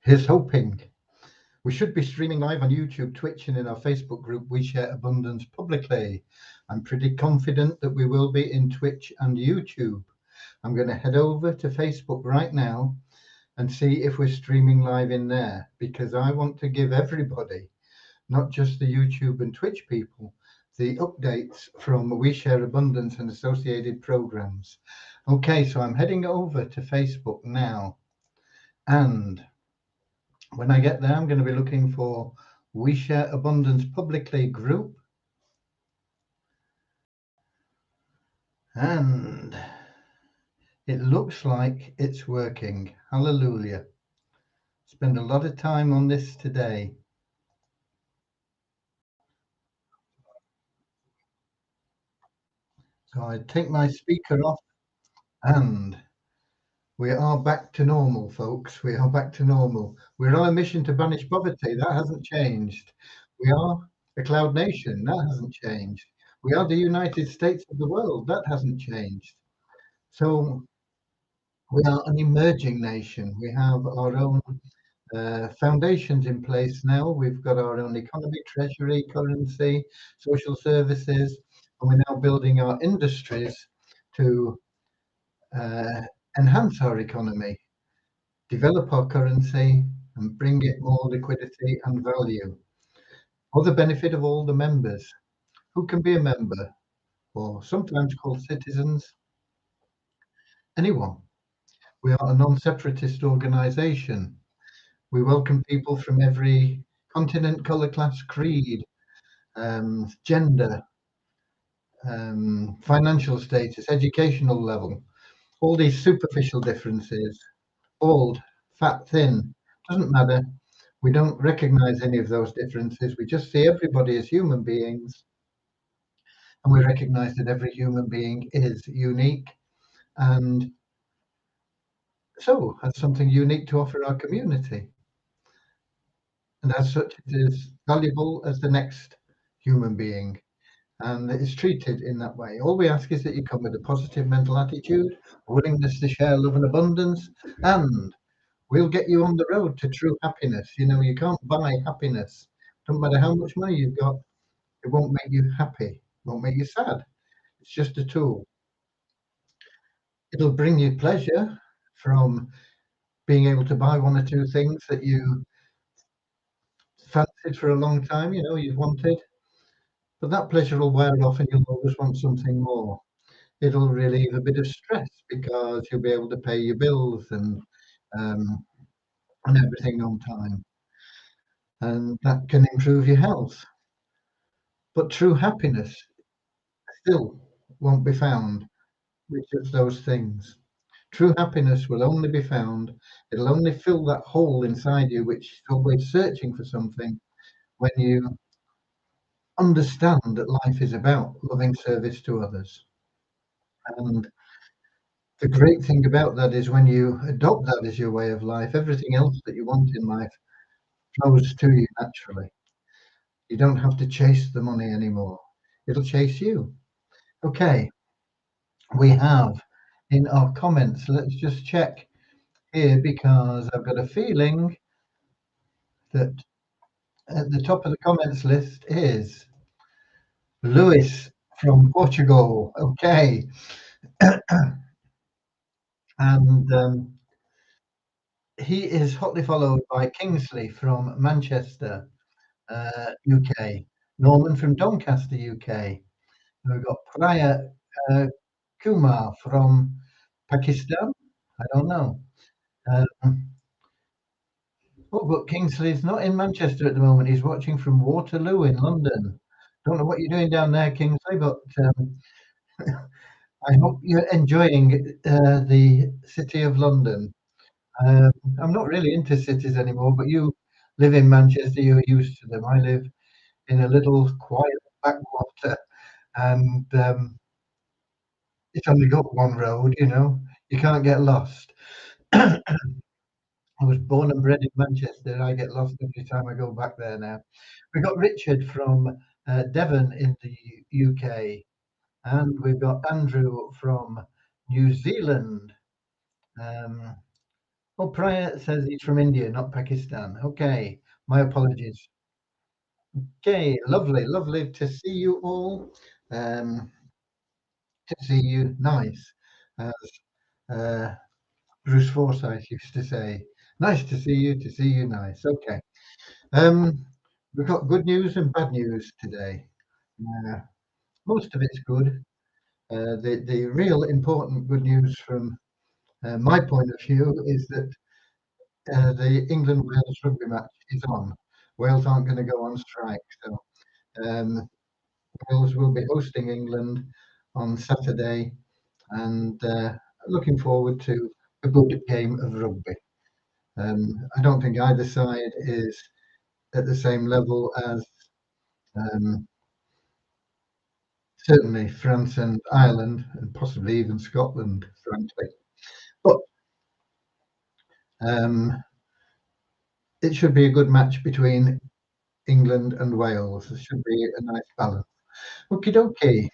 Here's hoping. We should be streaming live on YouTube, Twitch, and in our Facebook group, We Share Abundance Publicly. I'm pretty confident that we will be in Twitch and YouTube. I'm going to head over to Facebook right now and see if we're streaming live in there, because I want to give everybody, not just the YouTube and Twitch people, the updates from We Share Abundance and associated programs. Okay, so I'm heading over to Facebook now, and when I get there, I'm going to be looking for We Share Abundance Publicly group, and it looks like it's working. Hallelujah. Spend a lot of time on this today. So I take my speaker off, and we are back to normal, folks. We are back to normal. We're on a mission to banish poverty. That hasn't changed. We are a cloud nation. That hasn't changed. We are the United States of the world. That hasn't changed. So we are an emerging nation. We have our own foundations in place now. We've got our own economy, treasury, currency, social services, and we're now building our industries to uh, enhance our economy, develop our currency, and bring it more liquidity and value for the benefit of all the members. Who can be a member, or sometimes called citizens? Anyone. We are a non-separatist organisation. We welcome people from every continent, colour, class, creed, gender, financial status, educational level, all these superficial differences, old, fat, thin, doesn't matter. We don't recognize any of those differences. We just see everybody as human beings, and we recognize that every human being is unique and so has something unique to offer our community. And as such, it is valuable as the next human being, and it's treated in that way. All we ask is that you come with a positive mental attitude, a willingness to share love and abundance, and we'll get you on the road to true happiness. You know, you can't buy happiness. Don't matter how much money you've got, it won't make you happy, it won't make you sad. It's just a tool. It'll bring you pleasure from being able to buy one or two things that you fancied for a long time, you know, you've wanted. But that pleasure will wear off and you'll always want something more. It'll relieve a bit of stress because you'll be able to pay your bills um, and everything on time. And that can improve your health. But true happiness still won't be found with just those things. True happiness will only be found, it'll only fill that hole inside you, which is always searching for something, when you understand that life is about loving service to others. And the great thing about that is when you adopt that as your way of life, everything else that you want in life flows to you naturally. You don't have to chase the money anymore. It'll chase you. Okay, we have in our comments, let's just check here because I've got a feeling that at the top of the comments list is Luis from Portugal. Okay, and he is hotly followed by Kingsley from Manchester, UK, Norman from Doncaster, UK. We've got Praya uh, Kumar from Pakistan. I don't know. Um, oh, but Kingsley's not in Manchester at the moment. He's watching from Waterloo in London. Don't know what you're doing down there, Kingsley, but I hope you're enjoying the city of London. Um, I'm not really into cities anymore, but you live in Manchester, you're used to them. I live in a little quiet backwater, and it's only got one road, you know, you can't get lost. I was born and bred in Manchester. I get lost every time I go back there now. We've got Richard from Devon in the UK, and we've got Andrew from New Zealand. Um, Oh, Prior says he's from India, not Pakistan. Okay, my apologies. Okay, lovely, lovely to see you all. Um, to see you, nice. As uh, Bruce Forsyth used to say, nice to see you, nice. Okay. Um, we've got good news and bad news today. Uh, most of it's good. The real important good news from my point of view is that the England Wales rugby match is on. Wales aren't going to go on strike, so um, Wales will be hosting England on Saturday, and looking forward to a good game of rugby. I don't think either side is at the same level as um, certainly France and Ireland, and possibly even Scotland, frankly. But um, it should be a good match between England and Wales. There should be a nice balance. Okie dokie.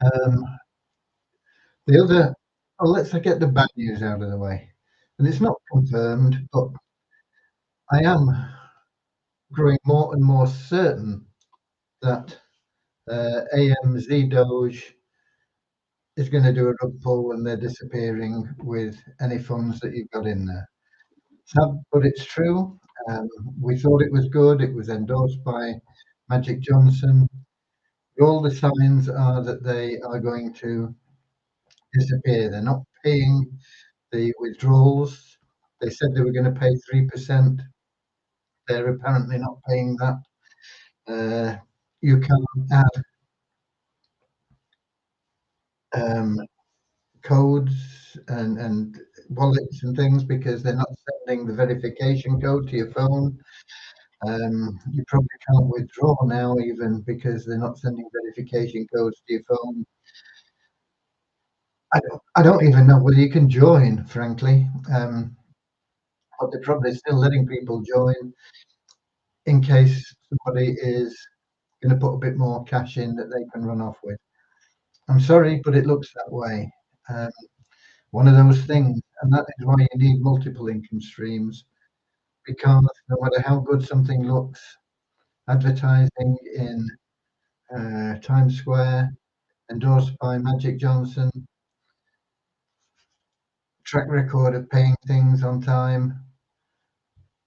Um, the other, oh, let's get the bad news out of the way. And it's not confirmed, but I am growing more and more certain that AMZ Doge is going to do a rug pull and they're disappearing with any funds that you've got in there. Sad, but it's true. Um, we thought it was good. It was endorsed by Magic Johnson. All the signs are that they are going to disappear. They're not paying the withdrawals. They said they were going to pay 3%. They're apparently not paying that. You can add um, codes and wallets and things because they're not sending the verification code to your phone. You probably can't withdraw now even because they're not sending verification codes to your phone. I don't even know whether you can join, frankly, but they're probably still letting people join in case somebody is going to put a bit more cash in that they can run off with. I'm sorry, but it looks that way. Um, one of those things, and that is why you need multiple income streams because no matter how good something looks, advertising in Times Square, endorsed by Magic Johnson, track record of paying things on time,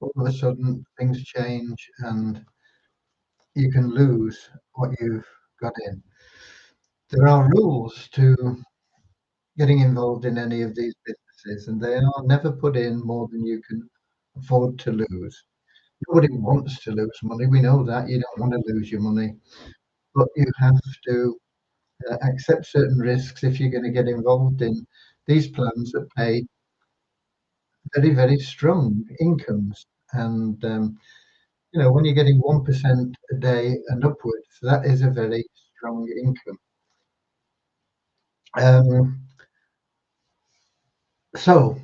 all of a sudden things change and you can lose what you've got in. There are rules to getting involved in any of these businesses, and they are never put in more than you can afford to lose. Nobody wants to lose money. We know that you don't want to lose your money, but you have to accept certain risks if you're going to get involved in these plans that pay very, very strong incomes. And when you're getting 1% a day and upwards, that is a very strong income. Um, so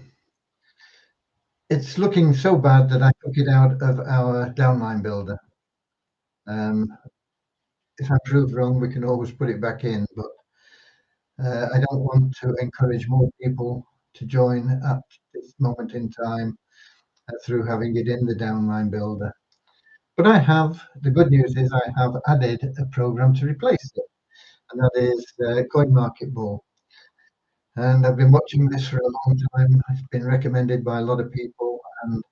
it's looking so bad that I took it out of our downline builder. Um, if I prove wrong, we can always put it back in, but I don't want to encourage more people to join at this moment in time through having it in the downline builder. But the good news is I have added a program to replace it, and that is CoinMarketBall. And I've been watching this for a long time. It's been recommended by a lot of people, and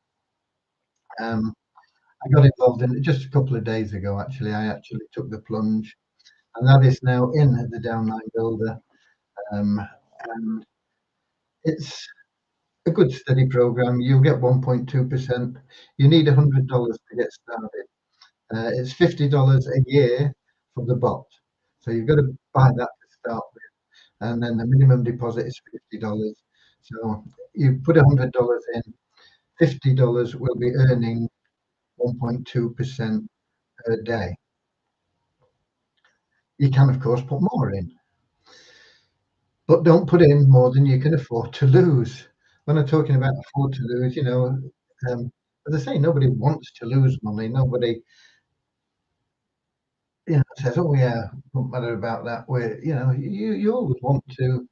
I got involved in it just a couple of days ago. Actually, I actually took the plunge, and that is now in the downline builder. And it's a good steady program. You'll get 1.2%. You need $100 to get started. It's $50 a year for the bot. So you've got to buy that to start with. And then the minimum deposit is $50. So you put $100 in, $50 will be earning 1.2% per day. You can, of course, put more in, but don't put in more than you can afford to lose. When I'm talking about afford to lose, as I say, nobody wants to lose money. Nobody, says, "Oh yeah, don't matter about that." You always want to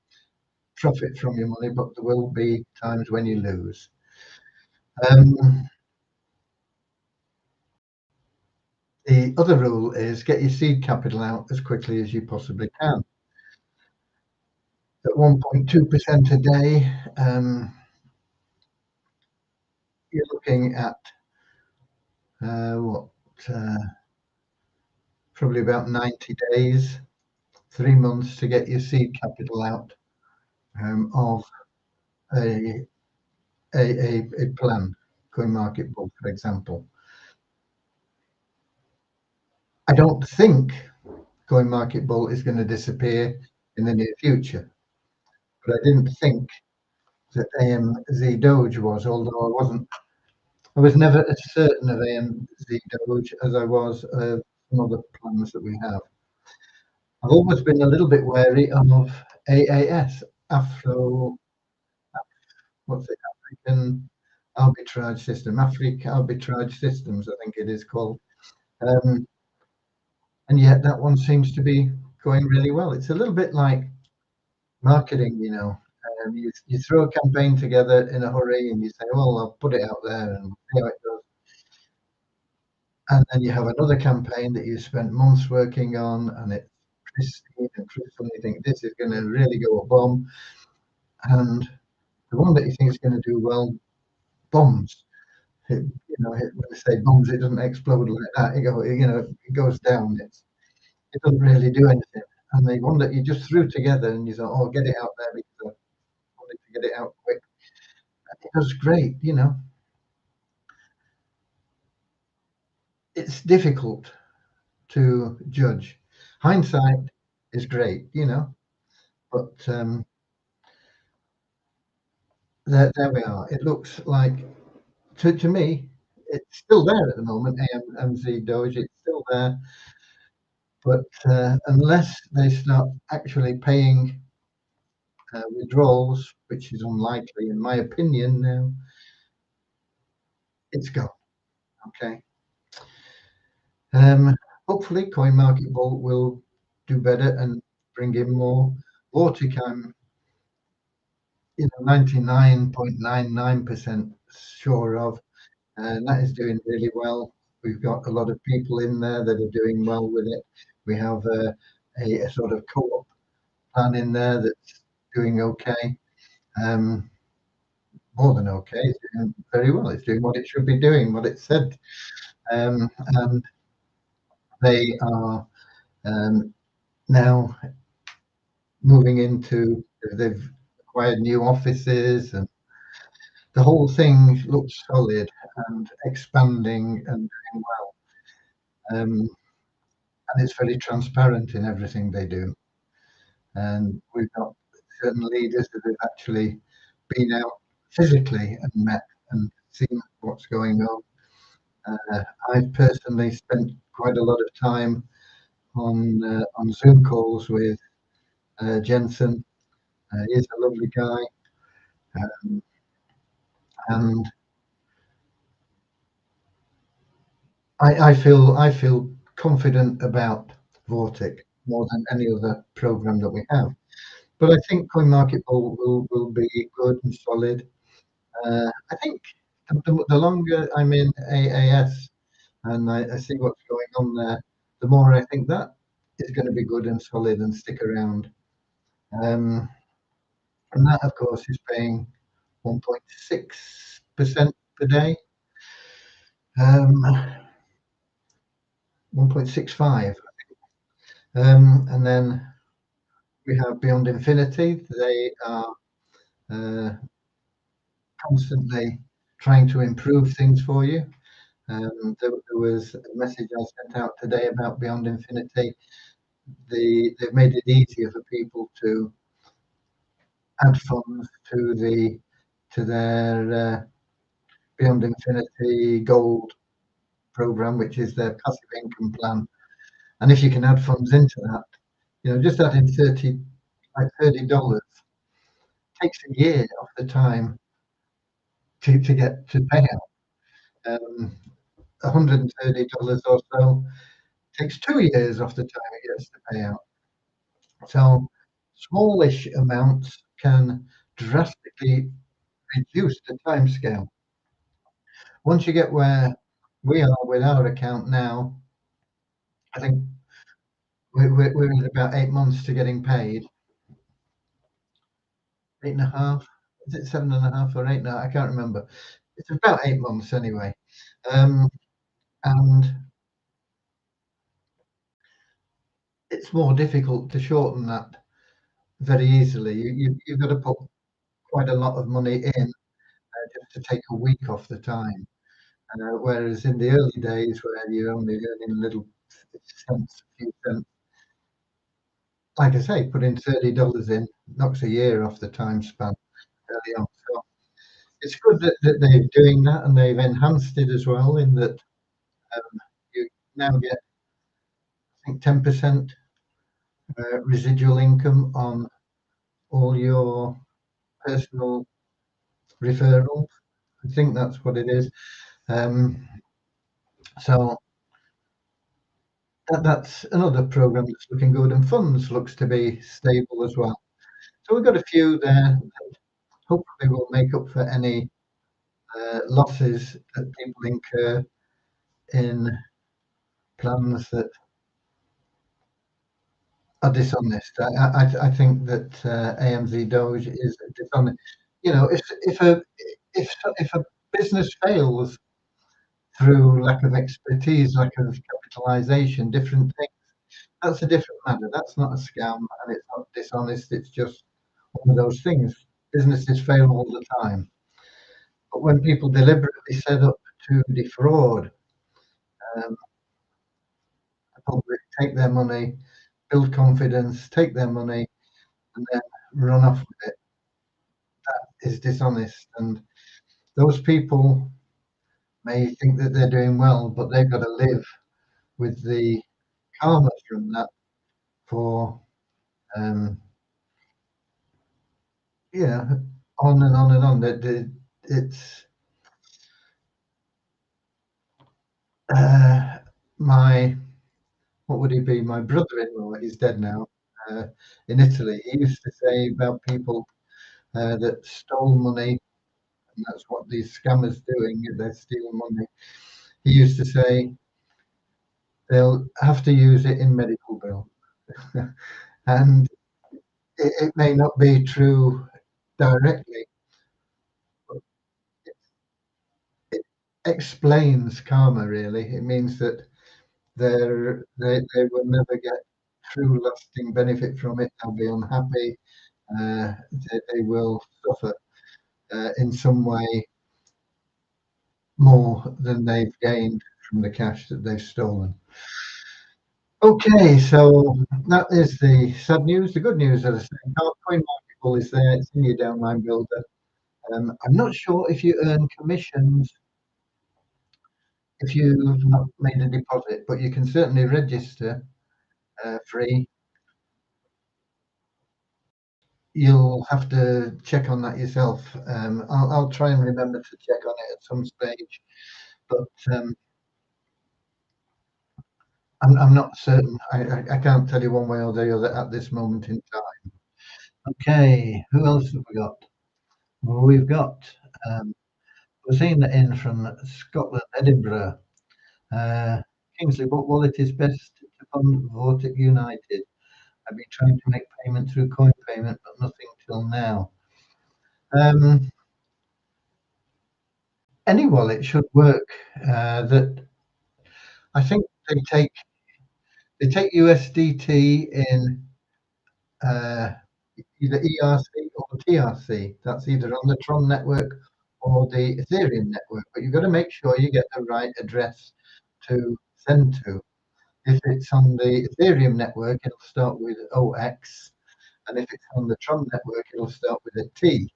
profit from your money, but there will be times when you lose. Um, the other rule is get your seed capital out as quickly as you possibly can. At 1.2% a day, you're looking at what, uh, probably about 90 days, 3 months to get your seed capital out of a, a plan, Coin Market Bull, for example. I don't think Coin Market Bull is going to disappear in the near future, but I didn't think that AMZ Doge was, although I was never as certain of AMZ Doge as I was of some other plans that we have. I've always been a little bit wary of AAS, Afro, what's it, African Arbitrage System, Africa Arbitrage Systems, I think it is called. Um, and yet that one seems to be going really well. It's a little bit like marketing, you know. You throw a campaign together in a hurry and you say, well, I'll put it out there and see how it goes. And then you have another campaign that you spent months working on and it's pristine and truthful, and you think this is going to really go a bomb. And the one that you think is going to do well bombs. When they say bombs, it doesn't explode like that. It goes down. It doesn't really do anything. And the one that you just threw together and you thought, oh, get it out there because I wanted to get it out quick. It does great, you know. It's difficult to judge. Hindsight is great, you know, but there we are. It looks like, to me, it's still there at the moment, AMZ Doge, it's still there. But unless they start actually paying withdrawals, which is unlikely in my opinion now, it's gone. Okay. Um, Hopefully, Coin Market Bull will do better and bring in more. Vortic, I'm 99.99% sure of, and that is doing really well. We've got a lot of people in there that are doing well with it. We have a sort of co-op plan in there that's doing okay. Um, More than okay. It's doing very well. It's doing what it should be doing, what it said. And they are now moving into, they've acquired new offices and the whole thing looks solid and expanding and doing well. And it's very transparent in everything they do. And we've got certain leaders that have actually been out physically and met and seen what's going on. I've personally spent quite a lot of time on Zoom calls with Jensen. He's a lovely guy, um, and I feel confident about Vortic more than any other program that we have. But I think CoinMarketBull will be good and solid. I think the longer I'm in AAS and I see what's going on there, the more I think that is going to be good and solid and stick around. Um, and that, of course, is paying 1.6% per day, 1.65. And then we have Beyond Infinity. They are uh, constantly trying to improve things for you. There was a message I sent out today about Beyond Infinity. They've made it easier for people to add funds to their Beyond Infinity Gold program, which is their passive income plan. And if you can add funds into that, just adding $30 takes a year off the time to get to pay out. $130 or so takes 2 years off the time it gets to pay out. So smallish amounts can drastically reduce the time scale. once you get where we are with our account now, I think we're in about 8 months to getting paid. 8.5. Is it 7.5 or 8? No, I can't remember. It's about 8 months anyway. And it's more difficult to shorten that very easily. You've got to put quite a lot of money in just to take a week off the time. Whereas in the early days, where you're only earning a little cents, a few cents, like I say, put in $30 in, knocks a year off the time span early on. So it's good that they're doing that, and they've enhanced it as well, in that you now get, I think, 10% residual income on all your personal referrals. I think that's what it is. So that's another program that's looking good, and funds looks to be stable as well. So we've got a few there that hopefully will make up for any losses that people incur in plans that are dishonest. I think that AMZ Doge is dishonest. You know, if a business fails through lack of expertise, lack of capitalization, different things, that's a different matter. That's not a scam, and it's not dishonest. It's just one of those things. Businesses fail all the time. But when people deliberately set up to defraud the public, take their money, build confidence, take their money, and then run off with it, that is dishonest. And those people may think that they're doing well, but they've got to live with the karma from that for, yeah, on and on and on. It's my, what would he be? My brother-in-law, he's dead now, in Italy. He used to say about people that stole money, and that's what these scammers doing. They're stealing money. He used to say they'll have to use it in medical bill, and it may not be true directly, but it explains karma. Really, it means that they will never get true lasting benefit from it. They'll be unhappy. They will suffer in some way more than they've gained from the cash that they've stolen. Okay, so that is the sad news. The good news, as I say, CoinMarketable is there. It's in your downline builder. I'm not sure if you earn commissions if you've not made a deposit, but you can certainly register free. You'll have to check on that yourself. I'll try and remember to check on it at some stage, but I'm not certain. I can't tell you one way or the other at this moment in time. Okay, who else have we got? Well, we've got Rosina in from Scotland, Edinburgh. Kingsley, what wallet is best to fund Vortic United? I've been trying to make payment through coin payment, but nothing till now. Any wallet should work. That I think they take USDT in either ERC or TRC. That's either on the Tron network or the Ethereum network. But you've got to make sure you get the right address to send to. If it's on the Ethereum network, it'll start with OX, and if it's on the Tron network, it'll start with a T.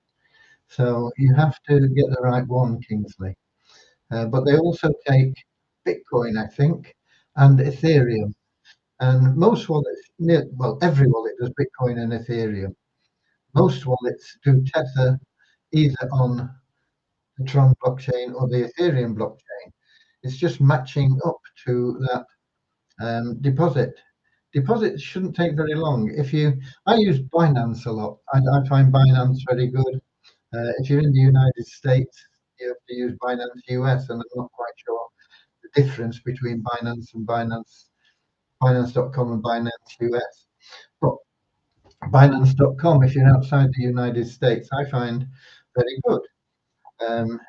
So you have to get the right one, Kingsley. But they also take Bitcoin, I think, and Ethereum. And most wallets, well, every wallet does Bitcoin and Ethereum. Most wallets do Tether either on the Tron blockchain or the Ethereum blockchain. It's just matching up to that deposit. Deposits shouldn't take very long. I use Binance a lot. I find Binance very good. If you're in the United States, you have to use Binance US, and I'm not quite sure the difference between Binance.com and Binance US. But Binance.com, if you're outside the United States, I find very good. Um,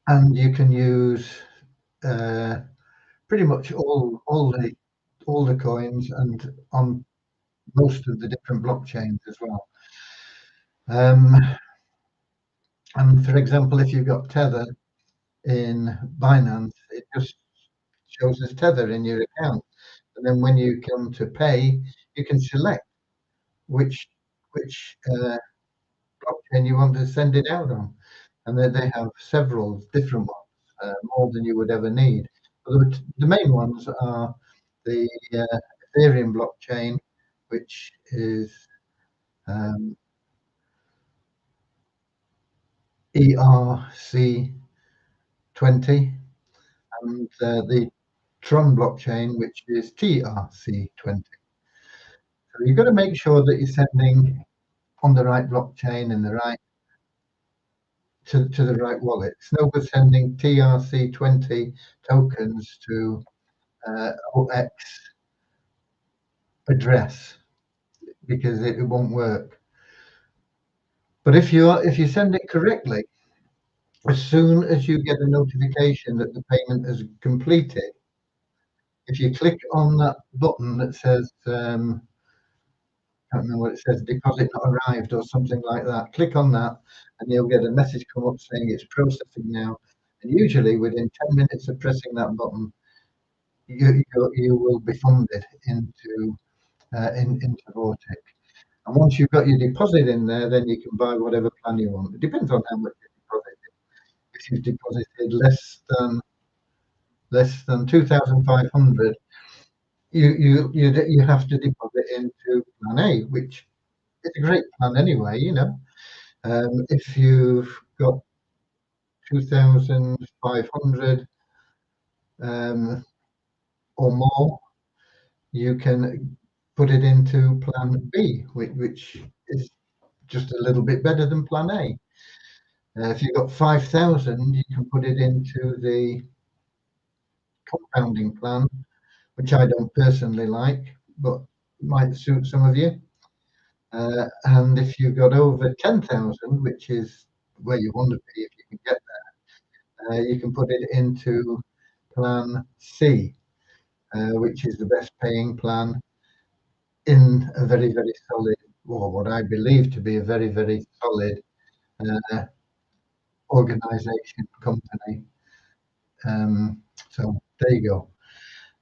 and you can use uh, pretty much all the coins and on most of the different blockchains as well. Um, and for example, if you've got Tether in Binance, it just shows as Tether in your account. And then when you come to pay, you can select which blockchain you want to send it out on. And then they have several different ones, more than you would ever need. But the main ones are the Ethereum blockchain, which is um, ERC20, and the Tron blockchain, which is TRC20. So you've got to make sure that you're sending on the right blockchain and the right to the right wallet. It's no good sending TRC20 tokens to OX address because it won't work. But if you send it correctly, as soon as you get a notification that the payment is completed, if you click on that button that says I can't remember what it says, deposit not arrived or something like that. Click on that and you'll get a message come up saying it's processing now. And usually within 10 minutes of pressing that button, you will be funded into Vortic. And once you've got your deposit in there, then you can buy whatever plan you want. It depends on how much you deposited. If you've deposited less than 2,500, you have to deposit into Plan A, which is a great plan anyway. If you've got 2,500 or more, you can put it into Plan B, which is just a little bit better than Plan A. If you've got 5,000, you can put it into the compounding plan, which I don't personally like, but might suit some of you. And if you've got over 10,000, which is where you want to be if you can get there, you can put it into Plan C, which is the best paying plan in a very, very solid, or what I believe to be a very, very solid organization company. So there you go.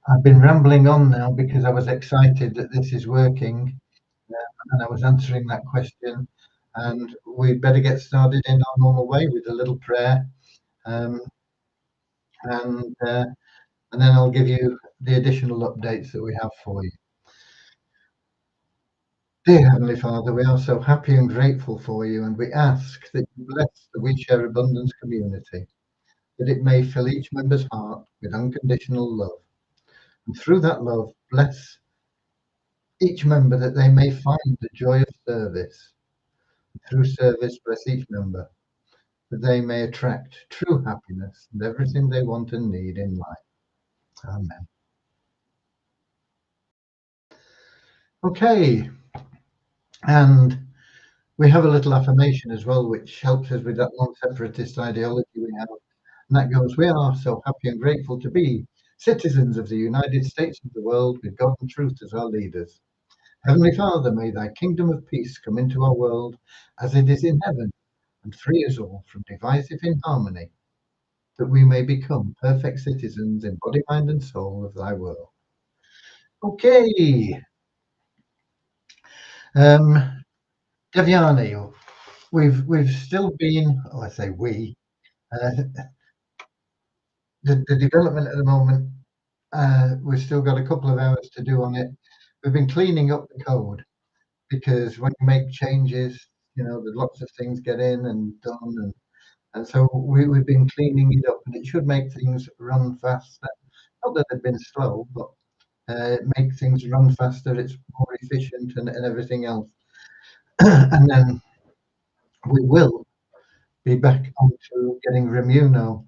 I've been rambling on now because I was excited that this is working, and I was answering that question. And we'd better get started in our normal way with a little prayer, um, and then I'll give you the additional updates that we have for you. Dear Heavenly Father, we are so happy and grateful for you, and we ask that you bless the We Share Abundance community, that it may fill each member's heart with unconditional love. And through that love, bless each member that they may find the joy of service. Through service, bless each member that they may attract true happiness and everything they want and need in life. Amen. Okay, and we have a little affirmation as well, which helps us with that non-separatist ideology we have. And that goes, we are so happy and grateful to be citizens of the United States of the world with God and truth as our leaders. Heavenly Father, may thy kingdom of peace come into our world as it is in heaven, and free us all from divisive inharmony, that we may become perfect citizens in body, mind, and soul of thy world. Okay. Devyani, we've still been, I say we, the development at the moment, we've still got a couple of hours to do on it. We've been cleaning up the code because when you make changes, there's lots of things get in and done, and so we've been cleaning it up, and it should make things run faster. Not that they've been slow, but make things run faster. It's more efficient and everything else. And then We will be back onto getting Remuno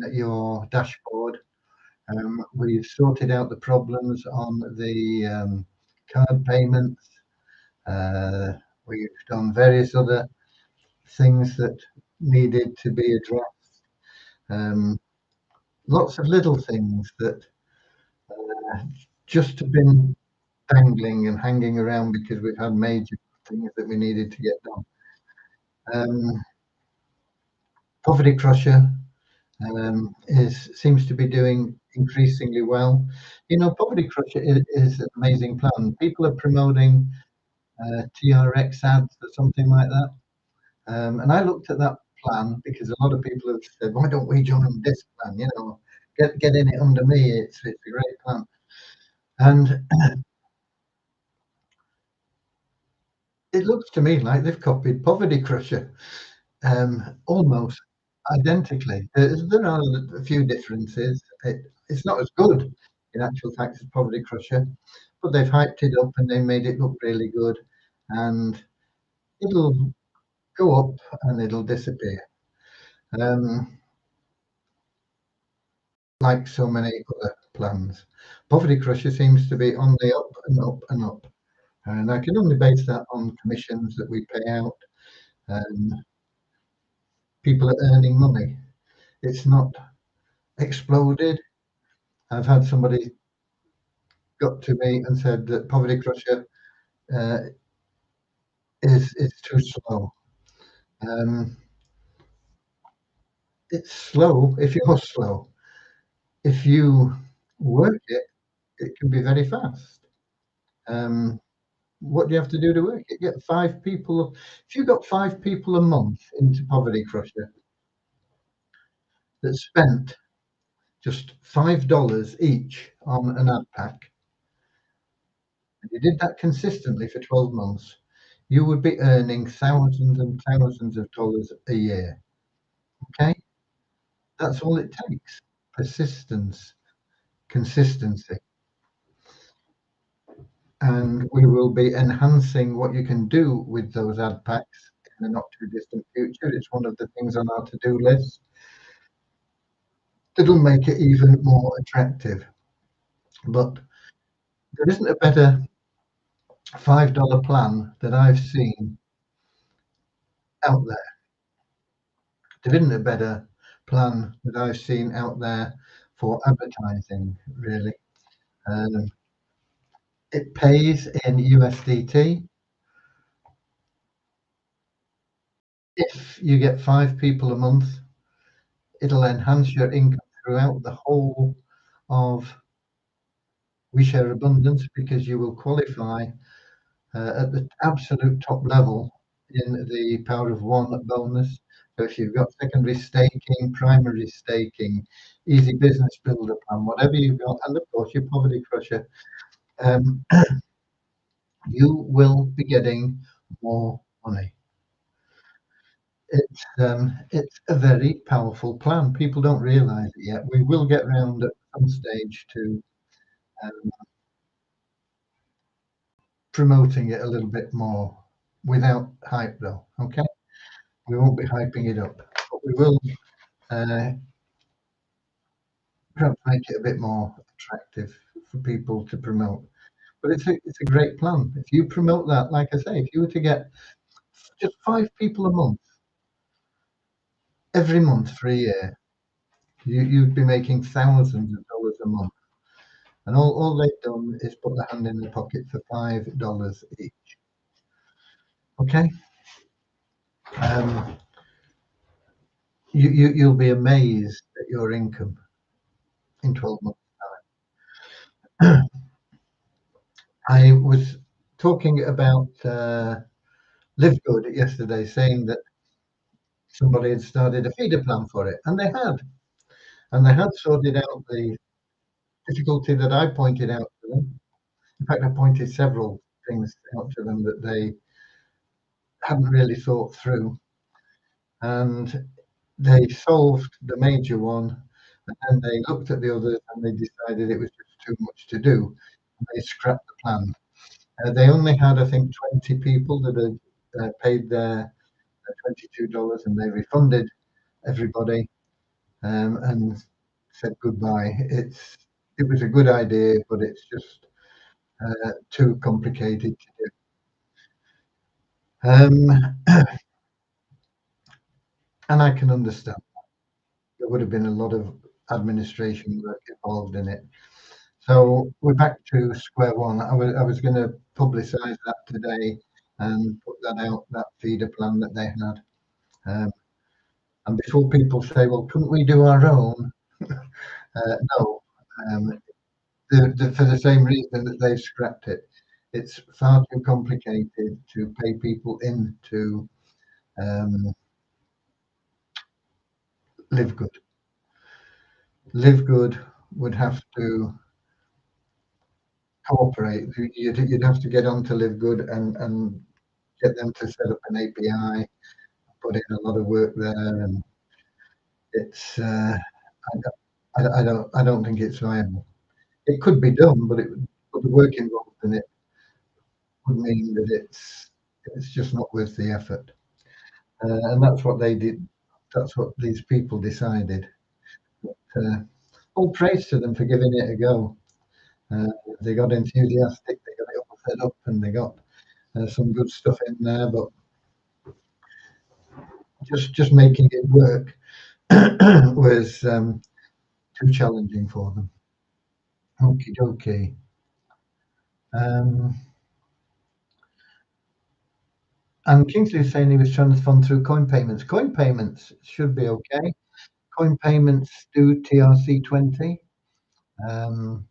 at your dashboard. We've sorted out the problems on the card payments. We've done various other things that needed to be addressed. Lots of little things that just have been dangling and hanging around because we've had major things that we needed to get done. Poverty Crusher seems to be doing increasingly well. You know, Poverty Crusher is an amazing plan. People are promoting TRX ads or something like that. And I looked at that plan because a lot of people have said, "Why don't we join this plan? You know, get in it under me. It's a great plan." And it looks to me like they've copied Poverty Crusher almost identically. There are a few differences. It's not as good in actual fact as Poverty Crusher, but they've hyped it up and they made it look really good, and it'll go up and it'll disappear. Like so many other plans. Poverty Crusher seems to be on the up and up and up. And I can only base that on commissions that we pay out. Um, People are earning money. It's not exploded. I've had somebody got to me and said that Poverty Crusher uh, is too slow. Um, it's slow if you're slow. If you work it, it can be very fast. Um, what do you have to do to work it? Get 5 people. If you got 5 people a month into Poverty Crusher that spent just $5 each on an ad pack, and you did that consistently for 12 months, you would be earning thousands and thousands of dollars a year. Okay? That's all it takes. Persistence, consistency. And we will be enhancing what you can do with those ad packs in the not too distant future. It's one of the things on our to-do list. It'll make it even more attractive. But there isn't a better $5 plan that I've seen out there. There isn't a better plan that I've seen out there for advertising, really. Um, it pays in USDT. If you get 5 people a month, it'll enhance your income throughout the whole of We Share Abundance because you will qualify at the absolute top level in the Power of One bonus. So if you've got secondary staking, primary staking, easy business builder plan, whatever you've got, and of course your Poverty Crusher, um, you will be getting more money. It's a very powerful plan. People don't realize it yet. We will get round at some stage to um, promoting it a little bit more without hype, though. Okay, we won't be hyping it up, but we will uh, perhaps make it a bit more attractive for people to promote. But it's a great plan. If you promote that, like I say, if you were to get just 5 people a month, every month for a year, you'd be making thousands of dollars a month. And all they've done is put their hand in their pocket for $5 each. Okay? Um, you'll be amazed at your income in 12 months' time. I was talking about Live Good yesterday, saying that somebody had started a feeder plan for it, and they had sorted out the difficulty that I pointed out to them. In fact, I pointed several things out to them that they hadn't really thought through, and they solved the major one, and then they looked at the others and they decided it was just too much to do, and they scrapped the plan. They only had, I think, 20 people that had paid their $22, and they refunded everybody and said goodbye. It was a good idea, but it's just too complicated to do. And I can understand there would have been a lot of administration work involved in it. So we're back to square one. I was going to publicise that today and put that out, that feeder plan that they had. And before people say, well, couldn't we do our own? No, um, for the same reason that they've scrapped it. It's far too complicated to pay people in to um, Live Good. Live Good would have to cooperate. You'd have to get on to Live Good and get them to set up an API, put in a lot of work there, and it's I don't think it's viable. It could be done, but the work involved in it would mean that it's just not worth the effort. And that's what they did. That's what these people decided. All praise to them for giving it a go. Uh, they got enthusiastic, they got it all set up, and they got some good stuff in there. But just making it work was too challenging for them. Okie dokie. Um, and Kingsley's saying he was trying to fund through coin payments. Coin payments should be okay. Coin payments do TRC20. Um,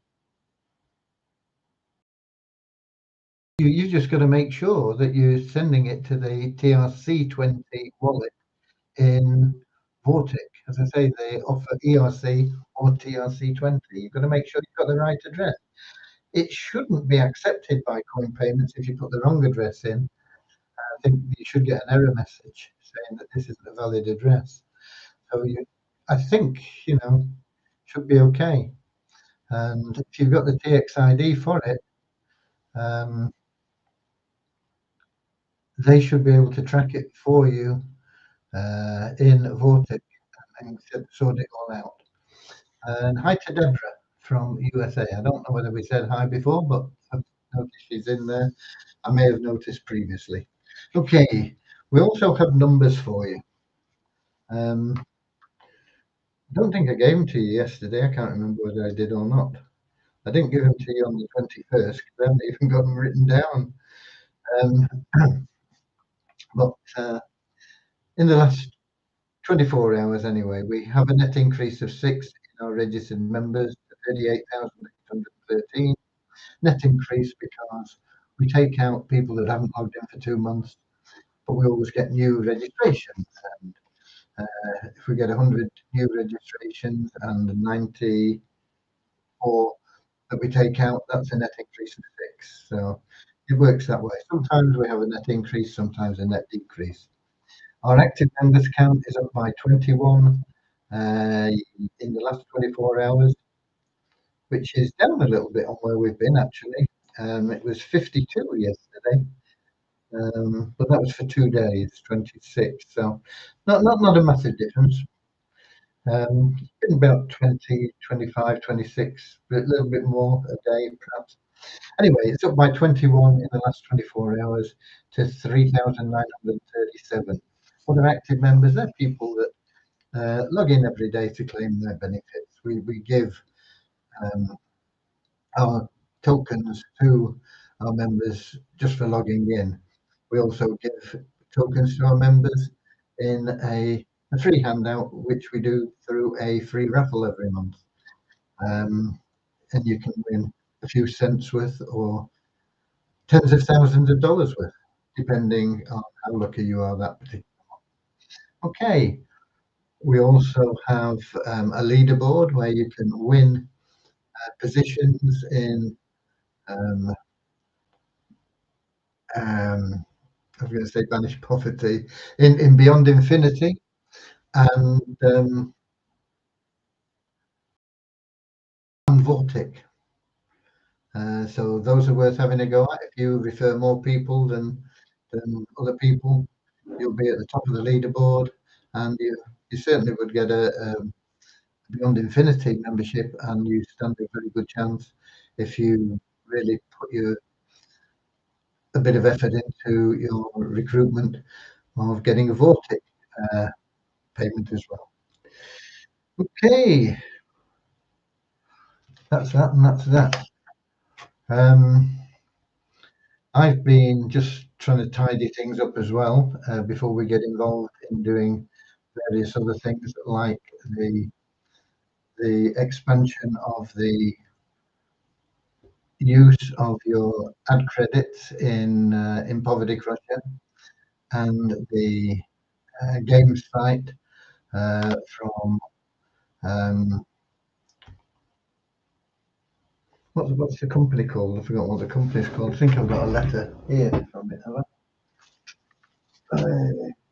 you just got to make sure that you're sending it to the TRC20 wallet in Vortic. As I say, they offer ERC or TRC20. You've got to make sure you've got the right address. It shouldn't be accepted by coin payments if you put the wrong address in. I think you should get an error message saying that this isn't a valid address. So I think, should be okay. And if you've got the TXID for it, um, they should be able to track it for you in Vortic and sort it all out. And hi to Deborah from USA. I don't know whether we said hi before, but I've noticed she's in there. I may have noticed previously. Okay, we also have numbers for you. I don't think I gave them to you yesterday. I can't remember whether I did or not. I didn't give them to you on the 21st because I haven't even got them written down. But in the last 24 hours anyway, we have a net increase of 6 in our registered members to 38,813. Net increase because we take out people that haven't logged in for 2 months, but we always get new registrations. And if we get 100 new registrations and 94 that we take out, that's a net increase of 6. So it works that way. Sometimes we have a net increase, sometimes a net decrease. Our active members count is up by 21 in the last 24 hours, which is down a little bit on where we've been actually. It was 52 yesterday, but that was for 2 days, 26. So not a massive difference. Been about 20, 25, 26, a little bit more a day perhaps. Anyway, it's up by 21 in the last 24 hours to 3,937. What are active members? They're people that log in every day to claim their benefits. We give our tokens to our members just for logging in. We also give tokens to our members in a free handout, which we do through a free raffle every month. And you can win a few cents worth or tens of thousands of dollars worth, depending on how lucky you are that particular month. Okay. We also have a leaderboard where you can win positions in I was going to say Banish Poverty in Beyond Infinity and Vortic. So those are worth having a go at if you refer more people than other people. you'll be at the top of the leaderboard, and you certainly would get a Beyond Infinity membership, and you stand a very good chance if you really put a bit of effort into your recruitment of getting a Vortic payment as well. Okay, that's that, and that's that. I've been just trying to tidy things up as well before we get involved in doing various other things like the expansion of the use of your ad credits in Poverty Crusher, and the game site from what's the company called? I forgot what the company's called. I think I've got a letter here from it. Have I?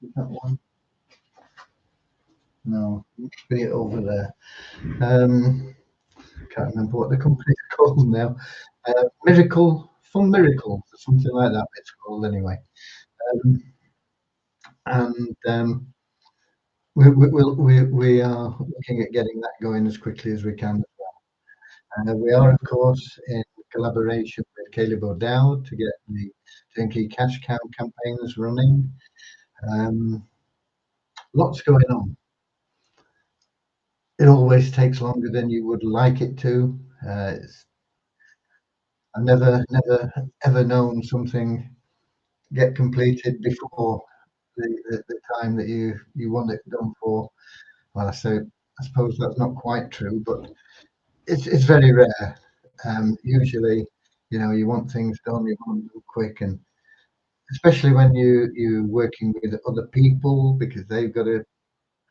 Is that one? No, must be over there. Can't remember what the company's called now. Miracle, Fun Miracle, something like that. It's called anyway. And we are looking at getting that going as quickly as we can. We are, of course, in collaboration with Caleb O'Dowd to get the Turnkey Cash Cow campaigns running. Lots going on. It always takes longer than you would like it to. I've never ever known something get completed before the time that you want it done for. Well, I suppose that's not quite true, but it's very rare. Usually, you want things done, you want them quick, and especially when you're working with other people, because they've got to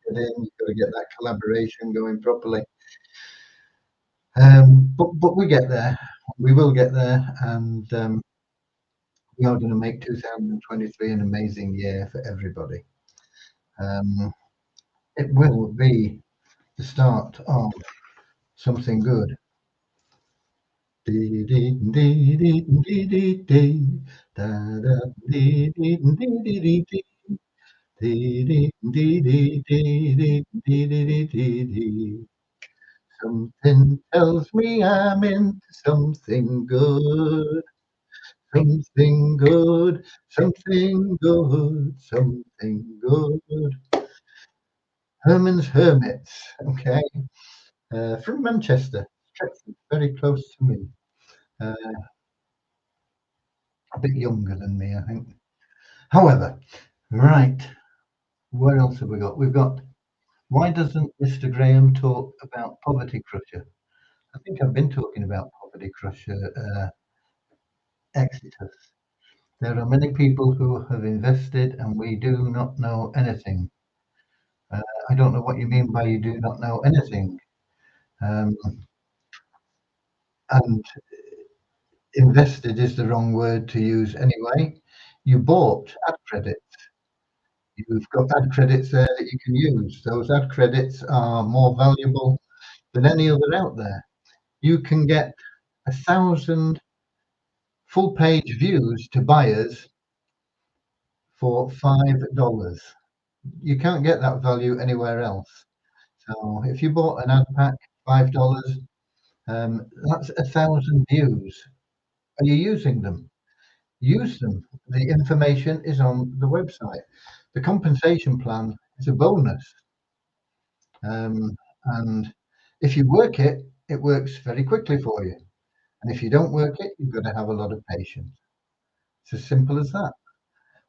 get in, you've got to get that collaboration going properly. But we get there. We will get there, and we are going to make 2023 an amazing year for everybody. It will be the start of something good. Something tells me I'm into something good. Something good, something good, something good. Herman's Hermits, okay, from Manchester, Stretford, very close to me. A bit younger than me, I think. However, right, what else have we got? We've got, why doesn't Mr. Graham talk about Poverty Crusher? I think I've been talking about Poverty Crusher Exodus. There are many people who have invested and we do not know anything. I don't know what you mean by you do not know anything. And invested is the wrong word to use anyway. You bought ad credits. You've got ad credits there that you can use. Those ad credits are more valuable than any other out there. You can get 1,000 full page views to buyers for $5. You can't get that value anywhere else. So if you bought an ad pack, $5, that's 1,000 views. Are you using them? Use them. The information is on the website. The compensation plan is a bonus. And if you work it, it works very quickly for you. And if you don't work it, you've got to have a lot of patience. It's as simple as that.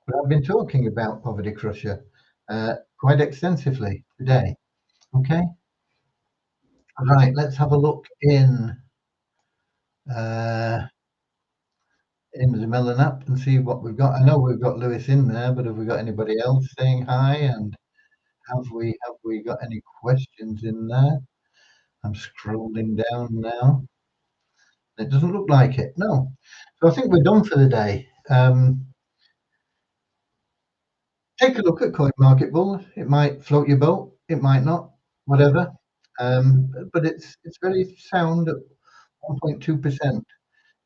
But I've been talking about Poverty Crusher quite extensively today. Okay. Right. Let's have a look in the Melon app and see what we've got. I know we've got Lewis in there, but have we got anybody else saying hi? And have we got any questions in there? I'm scrolling down now. It doesn't look like it. No. So I think we're done for the day. Take a look at CoinMarketBull. It might float your boat. It might not. Whatever. But it's very sound at 1.2%.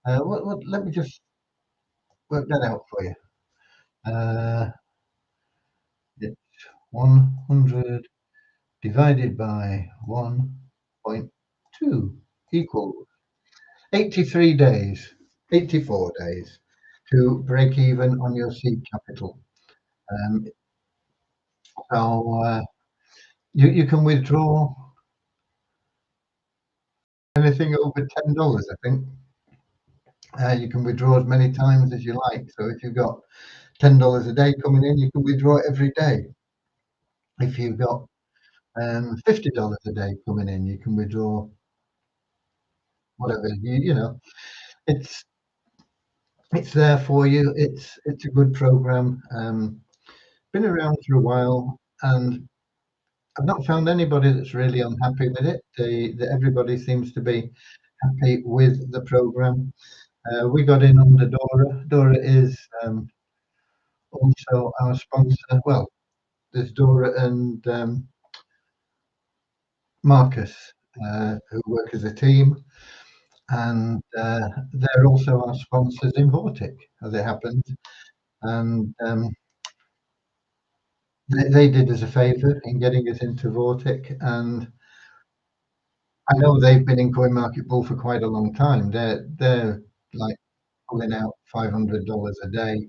Let me just work that out for you. 100 divided by 1.2 equals 83 days, 84 days to break even on your seed capital. Um, so you can withdraw anything over $10, I think. You can withdraw as many times as you like. So if you've got $10 a day coming in, you can withdraw it every day. If you've got $50 a day coming in, you can withdraw whatever. You know, it's there for you. It's a good program. Been around for a while, and I've not found anybody that's really unhappy with it. Everybody seems to be happy with the program. We got in under Dora. Dora is also our sponsor. Well, there's Dora and Marcus who work as a team, and they're also our sponsors in Vortic, as it happens. And they did us a favour in getting us into Vortic, and I know they've been in Coin Market Bull for quite a long time. They're like pulling out $500 a day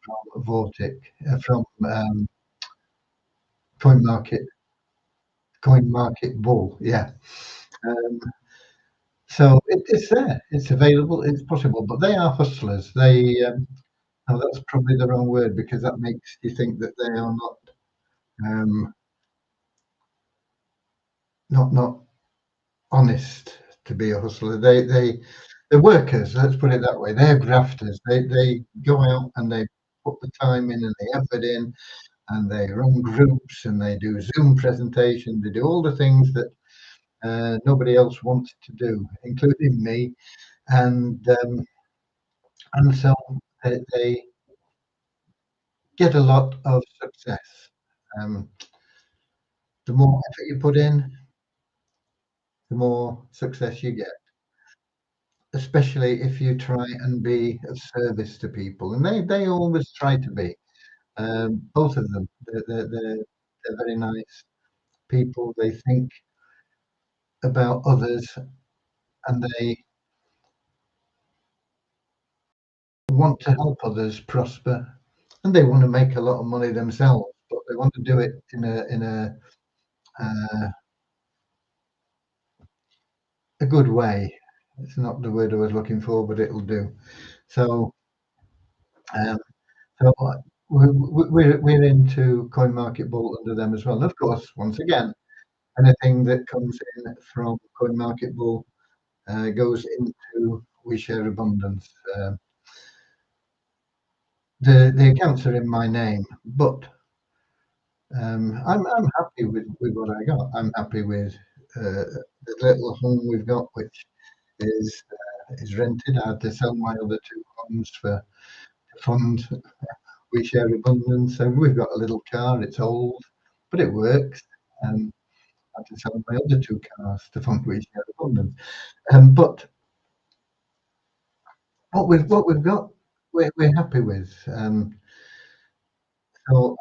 from Vortic, from Coin Market Bull. Yeah. Um, so it's there, it's available, it's possible, but they are hustlers. Oh, that's probably the wrong word because that makes you think that they are um, not honest to be a hustler. They're workers. Let's put it that way. They're grafters. They go out and they put the time in and the effort in, and they run groups and they do Zoom presentations. They do all the things that nobody else wants to do, including me. And so they get a lot of success. Um, the more effort you put in, the more success you get, especially if you try and be of service to people. And they always try to be, both of them. They're very nice people. They think about others and they want to help others prosper. And they want to make a lot of money themselves, but they want to do it uh, a good way. It's not the word I was looking for, but it'll do. So, um, so we're into Coin Market Bull under them as well. And of course, once again, anything that comes in from Coin Market Bull goes into We Share Abundance. The accounts are in my name, but I'm happy with what I got. I'm happy with the little home we've got, which is rented. I had to sell my other two homes to fund We Share Abundance. So we've got a little car. It's old, but it works. I had to sell my other two cars to fund We Share Abundance. But what we've got, we're happy with. So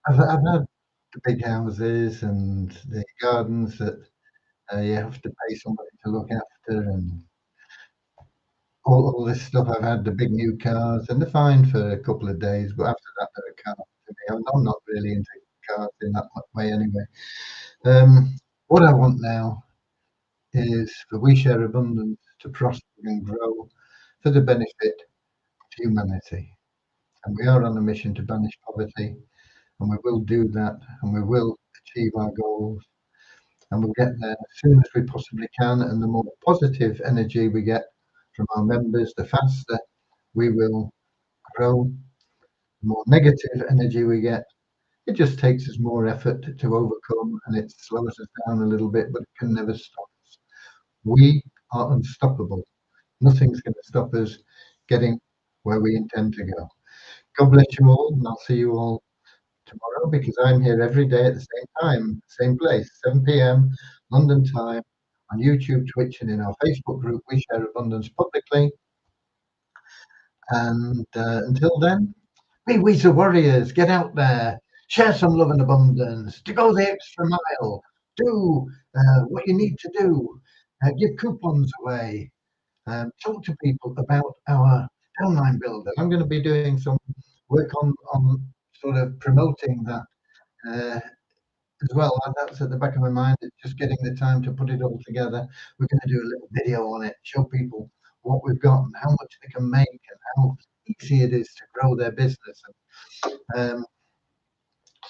I've had the big houses and the gardens that you have to pay somebody to look after, and all this stuff. I've had the big new cars, and they're fine for a couple of days, but after that, they're a car to me. I'm not really into cars in that way anyway. What I want now is for We Share Abundance to prosper and grow for the benefit of humanity. And we are on a mission to banish poverty, and we will do that, and we will achieve our goals, and we'll get there as soon as we possibly can. And the more positive energy we get from our members, the faster we will grow. The more negative energy we get, it just takes us more effort to overcome, and it slows us down a little bit, but it can never stop us. We are unstoppable. Nothing's going to stop us getting where we intend to go. God bless you all, and I'll see you all tomorrow because I'm here every day at the same time, same place, 7 p.m. London time, on YouTube, Twitch, and in our Facebook group, We Share Abundance Publicly. And until then, be Weezer Warriors, get out there, Share some love and abundance. To go the extra mile. Do what you need to do. Give coupons away. Talk to people about our downline builder. I'm going to be doing some work on sort of promoting that as well. And that's at the back of my mind. It's just getting the time to put it all together. We're going to do a little video on it, show people what we've got and how much they can make and how easy it is to grow their business. And,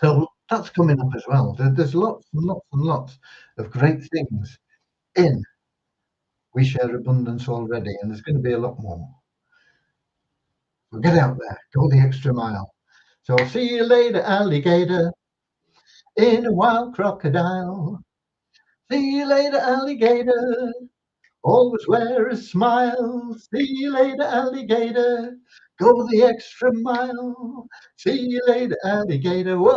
so that's coming up as well. There's lots and lots and lots of great things in We Share Abundance already, and there's going to be a lot more. So get out there, go the extra mile. So I'll see you later, alligator, in a wild crocodile. See you later, alligator. Always wear a smile. See you later, alligator. Go the extra mile. See you later, alligator. Whoa.